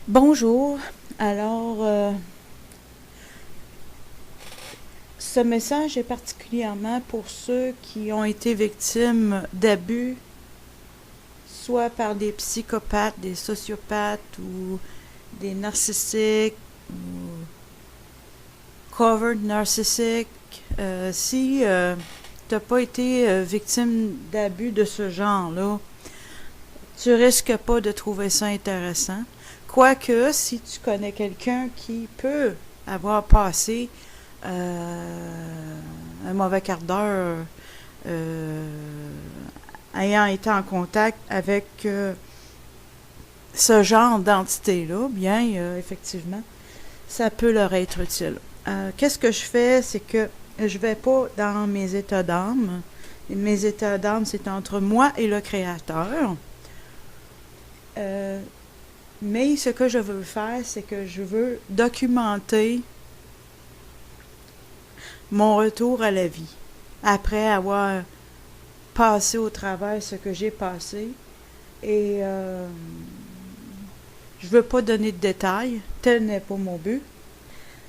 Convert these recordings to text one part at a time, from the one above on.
Bonjour. Alors, ce message est particulièrement pour ceux qui ont été victimes d'abus, soit par des psychopathes, des sociopathes ou des narcissiques ou covered narcissiques. Si tu n'as pas été victime d'abus de ce genre-là, tu risques pas de trouver ça intéressant. Quoique, si tu connais quelqu'un qui peut avoir passé un mauvais quart d'heure ayant été en contact avec ce genre d'entité-là, bien, effectivement, ça peut leur être utile. Qu'est-ce que je fais? C'est que je vais pas dans mes états d'âme. Mes états d'âme, c'est entre moi et le Créateur. Mais ce que je veux faire, c'est que je veux documenter mon retour à la vie. Après avoir passé au travers ce que j'ai passé. Et je veux pas donner de détails. Tel n'est pas mon but.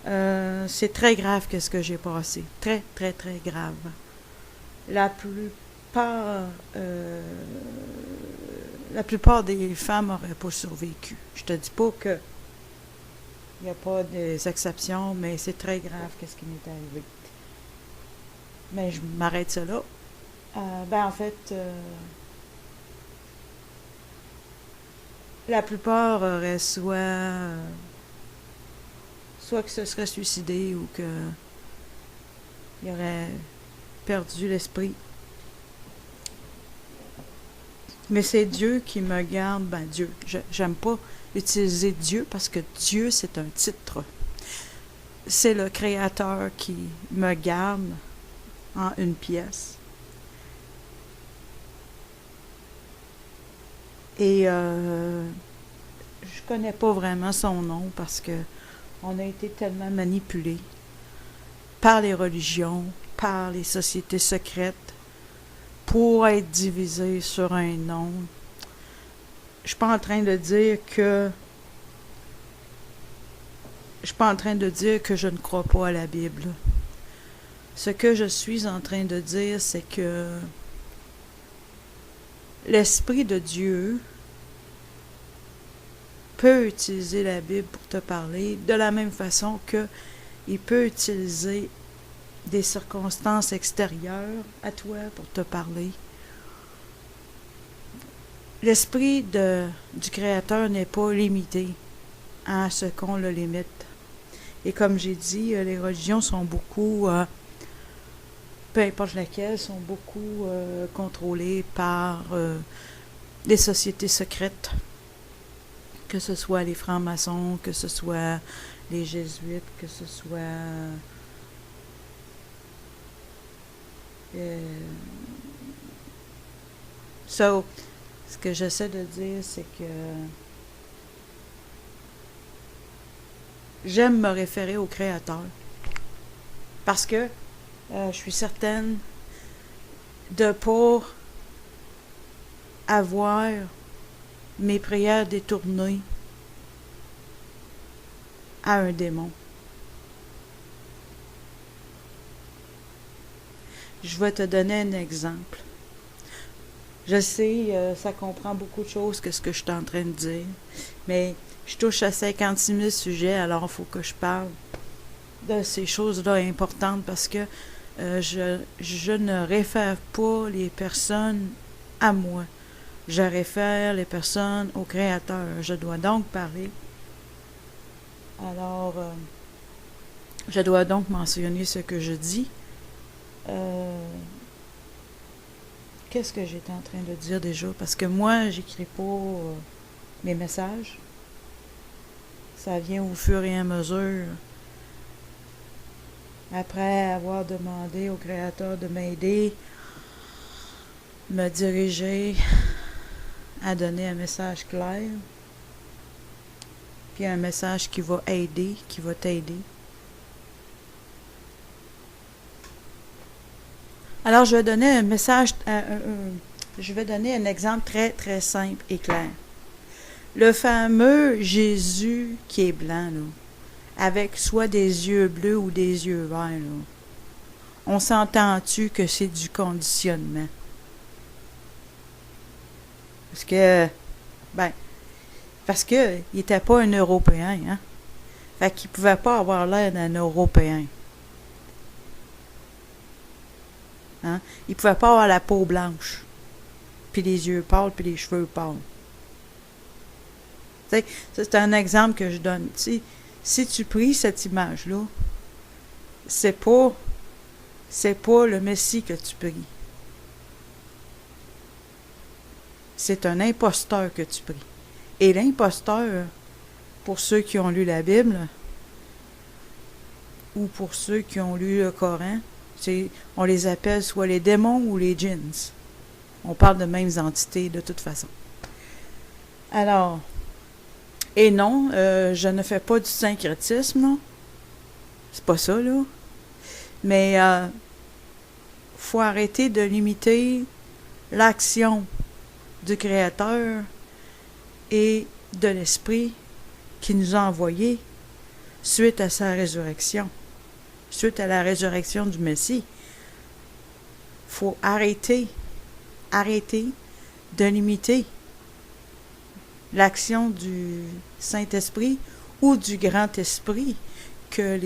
C'est très grave ce que j'ai passé. Très, très, très grave. La plupart... la plupart des femmes n'auraient pas survécu. Je te dis pas que il n'y a pas des exceptions, mais c'est très grave qu'est-ce qui m'est arrivé. Mais je m'arrête ça là. En fait, la plupart auraient soit que se seraient suicidés ou que ils auraient perdu l'esprit. Mais c'est Dieu qui me garde. Ben Dieu, j'aime pas utiliser Dieu parce que Dieu c'est un titre. C'est le Créateur qui me garde en une pièce. Et je connais pas vraiment son nom parce que on a été tellement manipulés par les religions, par les sociétés secrètes pour être divisés sur un nom. Je suis pas en train de dire que je ne crois pas à la Bible. Ce que je suis en train de dire, c'est que l'Esprit de Dieu peut utiliser la Bible pour te parler de la même façon qu'il peut utiliser des circonstances extérieures à toi pour te parler. L'esprit du Créateur n'est pas limité à ce qu'on le limite. Et comme j'ai dit, les religions sont beaucoup, peu importe laquelle, sont beaucoup contrôlées par les sociétés secrètes, que ce soit les francs-maçons, que ce soit les jésuites, que ce soit ce que j'essaie de dire, c'est que j'aime me référer au Créateur. Parce que je suis certaine de ne pas avoir mes prières détournées à un démon. Je vais te donner un exemple. Je sais, ça comprend beaucoup de choses que ce que je suis en train de dire, mais je touche à 56 000 sujets, alors il faut que je parle de ces choses-là importantes parce que je ne réfère pas les personnes à moi. Je réfère les personnes au Créateur. Je dois donc parler. Alors, je dois donc mentionner ce que je dis. Qu'est-ce que j'étais en train de dire déjà? Parce que moi, j'écris pas mes messages. Ça vient au fur et à mesure. Après avoir demandé au Créateur de m'aider, me diriger à donner un message clair, puis un message qui va aider, qui va t'aider. Alors, je vais donner un message, je vais donner un exemple très, très simple et clair. Le fameux Jésus qui est blanc, là, avec soit des yeux bleus ou des yeux verts, là, on s'entend-tu que c'est du conditionnement? Parce que, ben, parce que il était pas un Européen, hein? Fait qu'il pouvait pas avoir l'air d'un Européen. Hein? Il pouvait pas avoir la peau blanche, puis les yeux pâles, puis les cheveux pâles. T'sais, c'est un exemple que je donne. T'sais, si tu pries cette image-là, c'est pas le Messie que tu pries. C'est un imposteur que tu pries. Et l'imposteur, pour ceux qui ont lu la Bible, ou pour ceux qui ont lu le Coran, on les appelle soit les démons ou les djinns. On parle de mêmes entités de toute façon. Alors, et non, je ne fais pas du syncrétisme, non. C'est pas ça, là. Mais faut arrêter de limiter l'action du Créateur et de l'Esprit qui nous a envoyés suite à sa résurrection, suite à la résurrection du Messie. Faut arrêter de limiter l'action du Saint-Esprit ou du Grand Esprit que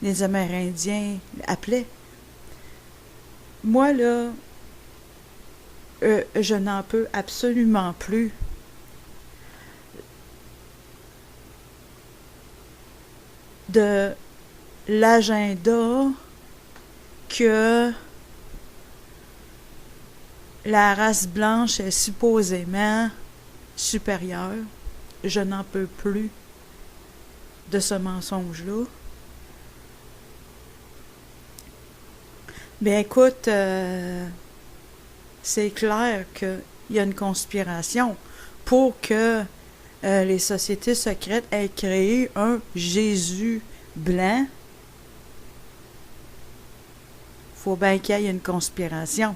les Amérindiens appelaient. Moi, là, je n'en peux absolument plus de l'agenda que la race blanche est supposément supérieure. Je n'en peux plus de ce mensonge-là. Bien, écoute, c'est clair qu'il y a une conspiration pour que les sociétés secrètes aient créé un Jésus blanc. Faut bien qu'il y ait une conspiration.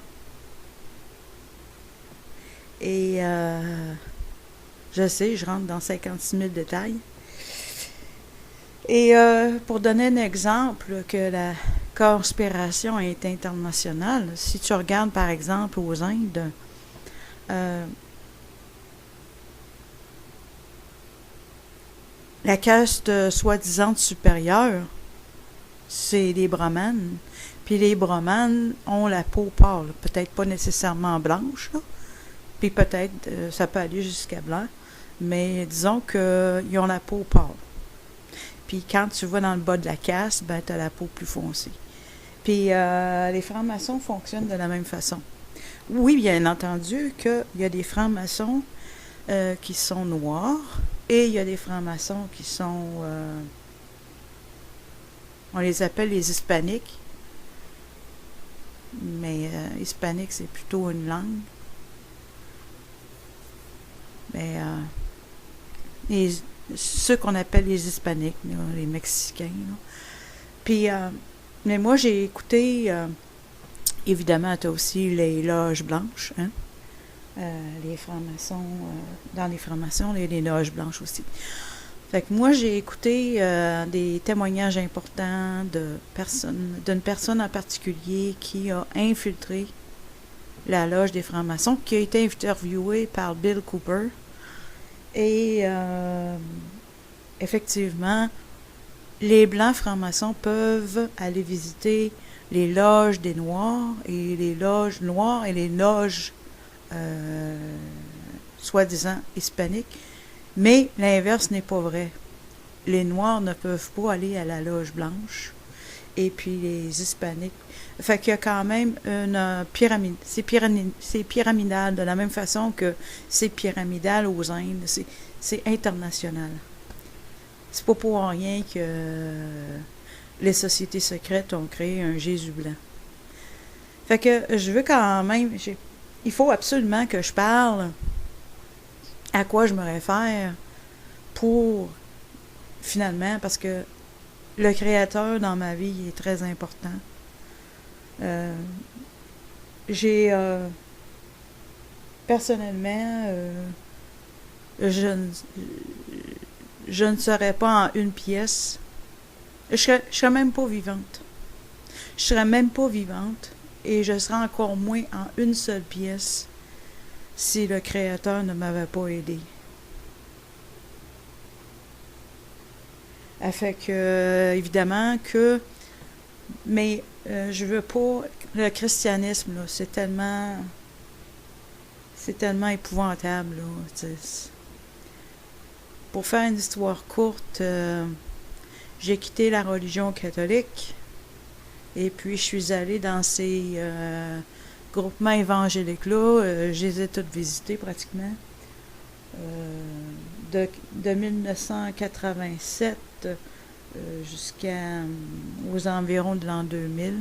Et je sais, je rentre dans 56 000 détails. Et pour donner un exemple, que la conspiration est internationale, si tu regardes par exemple aux Indes, la caste soi-disant supérieure, c'est les brahmanes. Puis les brahmanes ont la peau pâle, peut-être pas nécessairement blanche, là. Puis peut-être, ça peut aller jusqu'à blanc, mais disons qu'ils ont la peau pâle. Puis quand tu vas dans le bas de la caste, ben tu as la peau plus foncée. Puis les francs-maçons fonctionnent de la même façon. Oui, bien entendu qu'il y a des francs-maçons qui sont noirs et il y a des francs-maçons qui sont... on les appelle les hispaniques. Mais hispanique, c'est plutôt une langue. Mais ceux qu'on appelle les hispaniques, là, les Mexicains. Là. Puis, mais moi, j'ai écouté, évidemment, tu as aussi les loges blanches, hein? Les francs-maçons, dans les francs-maçons, les loges blanches aussi. Fait que moi, j'ai écouté des témoignages importants d'une personne en particulier qui a infiltré la loge des francs-maçons, qui a été interviewée par Bill Cooper. Et effectivement, les blancs francs-maçons peuvent aller visiter les loges des Noirs et les loges noires et les loges soi-disant hispaniques. Mais l'inverse n'est pas vrai. Les Noirs ne peuvent pas aller à la loge blanche. Et puis les Hispaniques. Fait qu'il y a quand même une pyramide. C'est pyramidal de la même façon que c'est pyramidal aux Indes. C'est international. C'est pas pour rien que les sociétés secrètes ont créé un Jésus blanc. Fait que je veux quand même... il faut absolument que je parle à quoi je me réfère pour, finalement, parce que le Créateur dans ma vie est très important. J'ai personnellement je, ne- je ne serais pas en une pièce. Je serais même pas vivante. Je serais même pas vivante et je serais encore moins en une seule pièce si le Créateur ne m'avait pas aidé. Fait que, évidemment que, mais je veux pas, le christianisme, là, c'est tellement épouvantable, là, pour faire une histoire courte, j'ai quitté la religion catholique et puis je suis allée dans ces groupements évangéliques-là. Je les ai toutes visités pratiquement. De 1987 jusqu'aux environs de l'an 2000.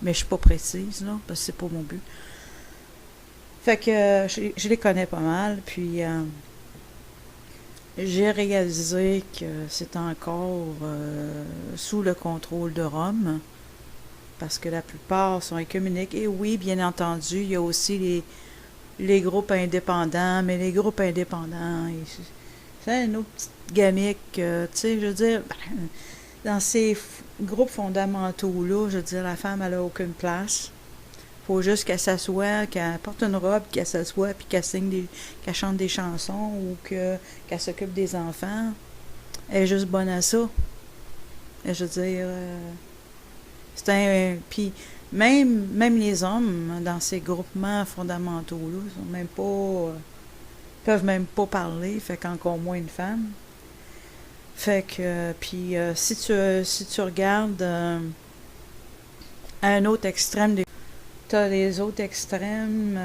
Mais je suis pas précise, là, parce que c'est pas mon but. Fait que je les connais pas mal, puis j'ai réalisé que c'est encore sous le contrôle de Rome, parce que la plupart sont œcuméniques. Et oui, bien entendu, il y a aussi les groupes indépendants, mais les groupes indépendants, c'est une autre petite gamique, tu sais, je veux dire, dans ces groupes fondamentaux-là, je veux dire, la femme, elle a aucune place. Faut juste qu'elle s'assoie, qu'elle porte une robe, qu'elle s'assoie, puis qu'elle chante des chansons ou qu'elle s'occupe des enfants. Elle est juste bonne à ça. Et je veux dire, c'est un. Puis même les hommes dans ces groupements fondamentaux-là sont même pas. Peuvent même pas parler, fait qu'encore moins une femme. Fait que. Puis si tu regardes à un autre extrême, t'as les autres extrêmes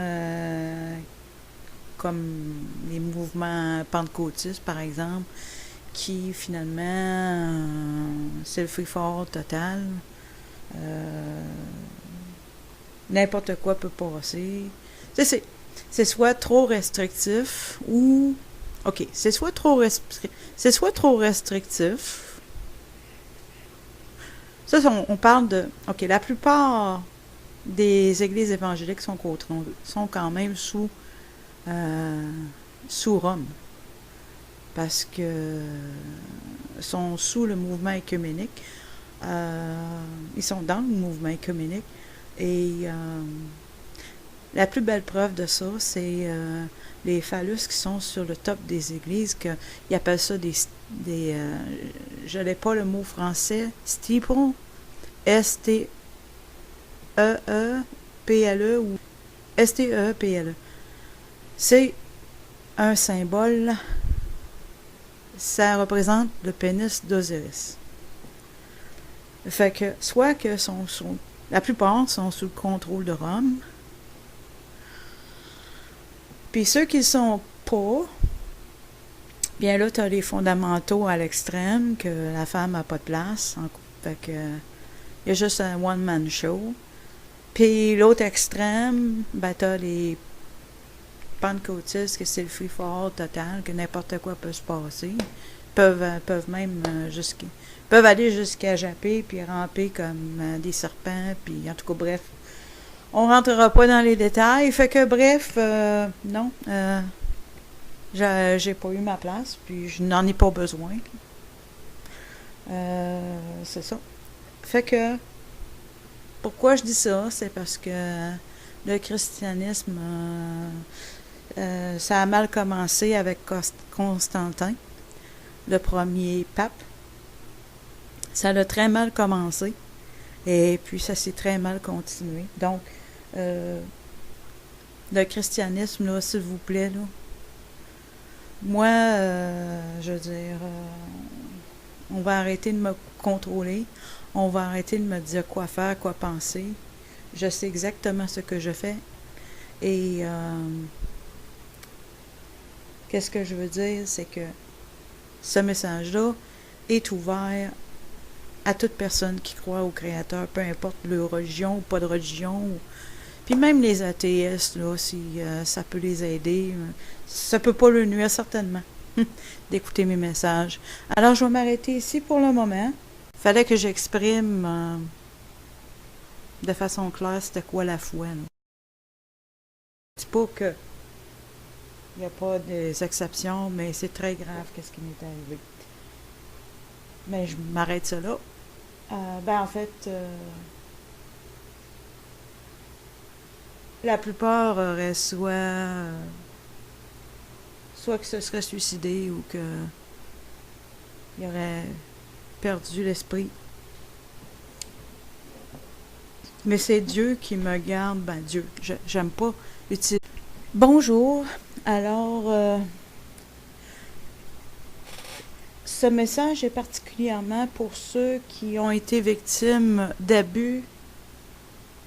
comme les mouvements pentecôtistes, par exemple, qui finalement, c'est le free-for total. Euh, N'importe quoi peut passer. Tu sais, c'est soit trop restrictif ou... OK, c'est soit trop restrictif. Ça, on parle de... OK, la plupart des églises évangéliques sont quand même sous Rome. Parce que sont sous le mouvement œcuménique. Ils sont dans le mouvement œcuménique. Et la plus belle preuve de ça, c'est les phallus qui sont sur le top des églises, ils appellent ça je n'ai pas le mot français, steeple, S-T-E-E-P-L-E ou S-T-E-E-P-L-E. C'est un symbole, ça représente le pénis d'Osiris. Fait que, soit que la plupart sont sous le contrôle de Rome, puis ceux qui ne sont pas, bien là, tu as les fondamentaux à l'extrême, que la femme n'a pas de place. Fait que, il y a juste un one-man show. Puis l'autre extrême, ben, tu as les pentecôtistes, que c'est le free-for-all total, que n'importe quoi peut se passer. Peuvent même peuvent aller jusqu'à japper puis ramper comme des serpents, puis en tout cas, bref. On rentrera pas dans les détails. Fait que, bref, non. J'ai pas eu ma place, puis je n'en ai pas besoin. C'est ça. Fait que, pourquoi je dis ça? C'est parce que le christianisme, ça a mal commencé avec Constantin, le premier pape. Ça a très mal commencé, et puis ça s'est très mal continué. Donc, le christianisme, là, s'il vous plaît, là, moi, je veux dire, on va arrêter de me contrôler, on va arrêter de me dire quoi faire, quoi penser. Je sais exactement ce que je fais. Et qu'est-ce que je veux dire, c'est que ce message-là est ouvert à toute personne qui croit au Créateur, peu importe leur religion ou pas de religion. Puis même les athéistes, là, si ça peut les aider, ça peut pas le nuire certainement d'écouter mes messages. Alors je vais m'arrêter ici pour le moment. Fallait que j'exprime de façon claire c'était quoi la foi. Là. C'est pas que Il n'y a pas des exceptions, mais c'est très grave qu'est-ce qui m'est arrivé. Mais je m'arrête ça là. En fait, la plupart auraient soit que se serait suicidé ou que il aurait perdu l'esprit. Mais c'est Dieu qui me garde. Ben Dieu, j'aime pas utiliser. Bonjour. Alors, ce message est particulièrement pour ceux qui ont été victimes d'abus,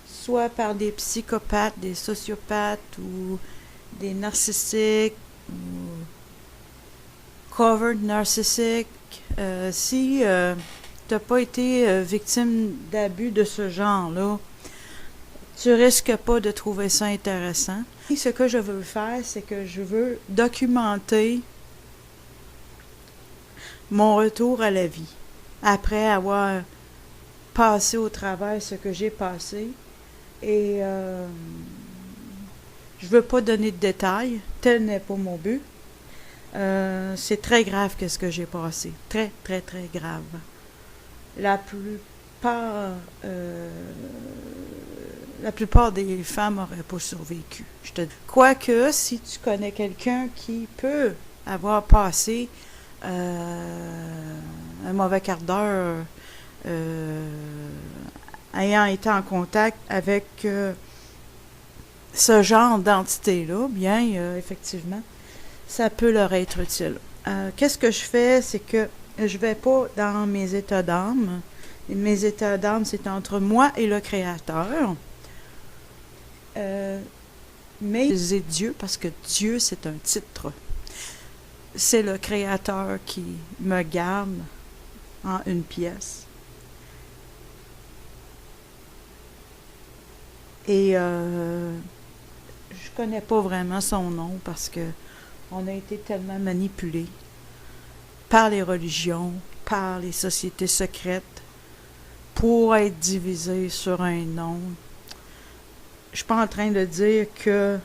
soit par des psychopathes, des sociopathes ou des narcissiques ou covered narcissiques. Si tu n'as pas été victime d'abus de ce genre-là, tu risques pas de trouver ça intéressant. Et ce que je veux faire, c'est que je veux documenter mon retour à la vie. Après avoir passé au travers ce que j'ai passé. Et je veux pas donner de détails. Tel n'est pas mon but. C'est très grave qu'est-ce que j'ai passé. Très, très, très grave. La plupart des femmes n'auraient pas survécu. Quoique, si tu connais quelqu'un qui peut avoir passé un mauvais quart d'heure ayant été en contact avec ce genre d'entité-là, bien, effectivement, ça peut leur être utile. Qu'est-ce que je fais? C'est que je vais pas dans mes états d'âme. Mes états d'âme, c'est entre moi et le Créateur. Mais c'est Dieu, parce que Dieu, c'est un titre. C'est le Créateur qui me garde en une pièce. Et je connais pas vraiment son nom parce que on a été tellement manipulés par les religions, par les sociétés secrètes pour être divisés sur un nom. Je suis pas en train de dire que